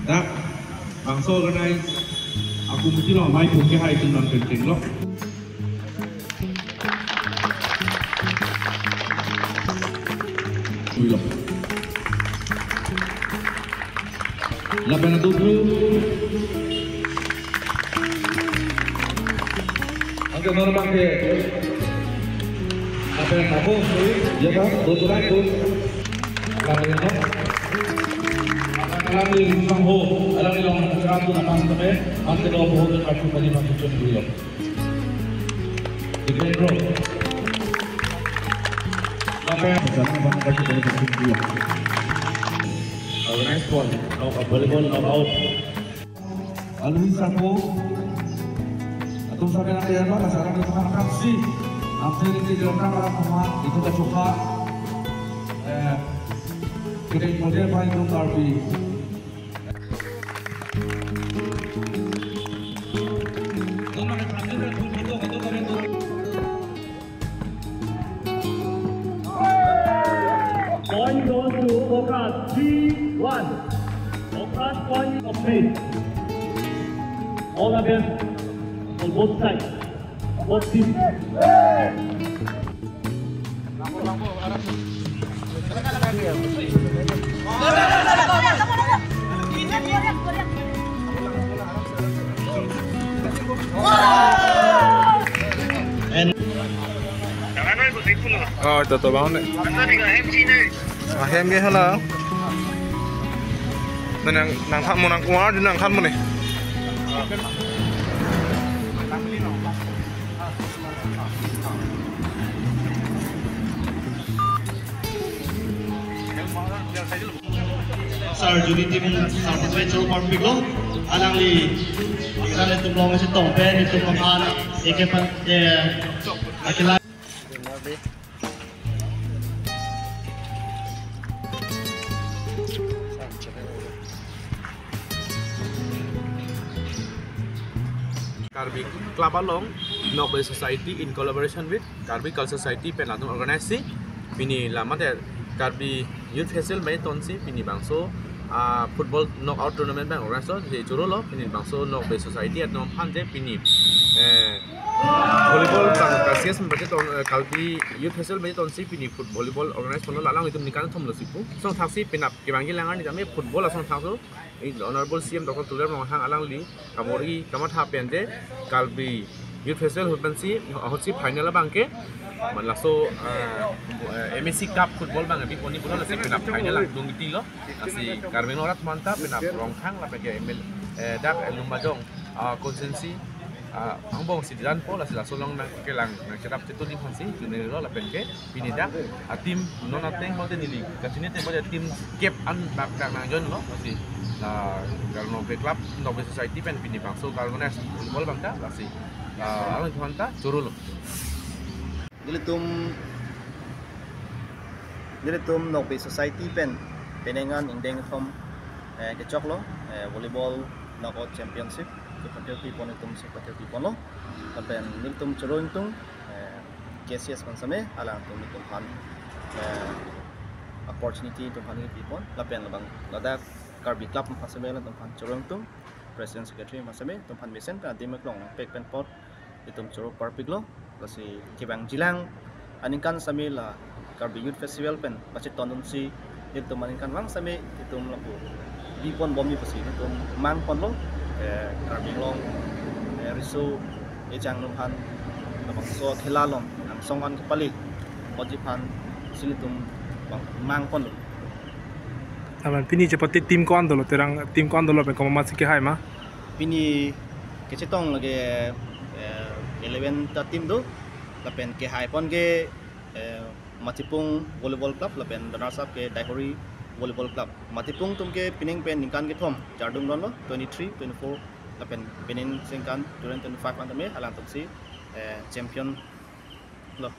dak bangso organize aku mesti lo mai pun ke hai tin non ken lo Willow. La pena duplo. Aunque normal que la pena tapo, ya kan, bocoran tu. La pena. Alam ni long ho, alam ni long sekarang tu nampak sampai, ante dua ho tu aku kali masuk cun Willow. Dikit bro. Apa yang bersama bang kasih dari kedua. Nice one. Volleyball out. Alwi satu. Atau sampai nanti ya bang, sekarang kita makan sih. Nanti kita jalan orang rumah itu kita coba. Kita model paling belum tarbi. Point goes to Okras 3-1. Okras point of pace. All the best on both sides, both teams. Oh, itu tuh bangun deh. Hem cái là nàng thăm một nàng quá đến nàng thăm một này. Sir, jadi tim South Central Park lo, alang li, kita itu belum masih tompen itu pemain, ikan laki-laki. Karbi Club Along Noble Society in collaboration with Karbi Culture Society Penlatung Organisasi Pini lama deh Karbi Youth Festival Mei Tonsi Pini bangso football knockout tournament bang organisasi di Juru lo Pini bangso Noble Society at nom hande Pini volleyball bang kasias membaca Karbi Youth Festival Mei Tonsi Pini volleyball organisasi pun lalang itu menikan thom lo sipu song taksi penap kebangi langan di kami football asong taksi Honorable CM Dr. Tuler Mohang Alang Li Kamori Kamat Hapende Kalbi Youth Festival Hubansi Hotsi final bangke Manlaso MSC Cup football bang abi poni puno nasi penap final lang dung itilo nasi Carmen Orat mantap penap rongkang la peke ML dak Lumbajong konsensi Angbong si Dilan po la sila solong nang kelang nang cerap cetu di fansi junero la peke pinidak tim non ateng mo nili kasini te mo tim cap an bak nang jon lo nasi kalau Nobe Club, Nobe Society pen pini bangso kalau nes football bangka pasti alang tuhan ta curul. Jadi tum Nobe Society pen penengan indeng tom kecok lo volleyball knockout championship kepada pon tum seperti pon lo tapi tum curul tum KCS pansame alang tum han opportunity tum han pon lapen labang ladak Karbi Club masame la tempat corong tum President Secretary masame tempat mesen ka dimek long pek pen pot itum coro parpig lo kasi kibang jilang aningkan same la Karbi Youth Festival pen pacit tonton si itu maningkan lang same itum lapu di pon bomi pasi itum mang pon lo Karbi long riso ejang lumhan labang so thelalong ang songan kepali ojipan silitum bang mang pon lo Aman pini cepat tim kon dulu terang tim kon dulu pengen masih ke hai mah Pini kecetong lagi 11 ta tim do lapen ke hai pon ke Matipung volleyball club lapen Danasap ke Daihori volleyball club Matipung tum ke pining pen ningkan ke thom jardung don lo 23 24 lapen penin singkan 2025 antame halang tum si champion lo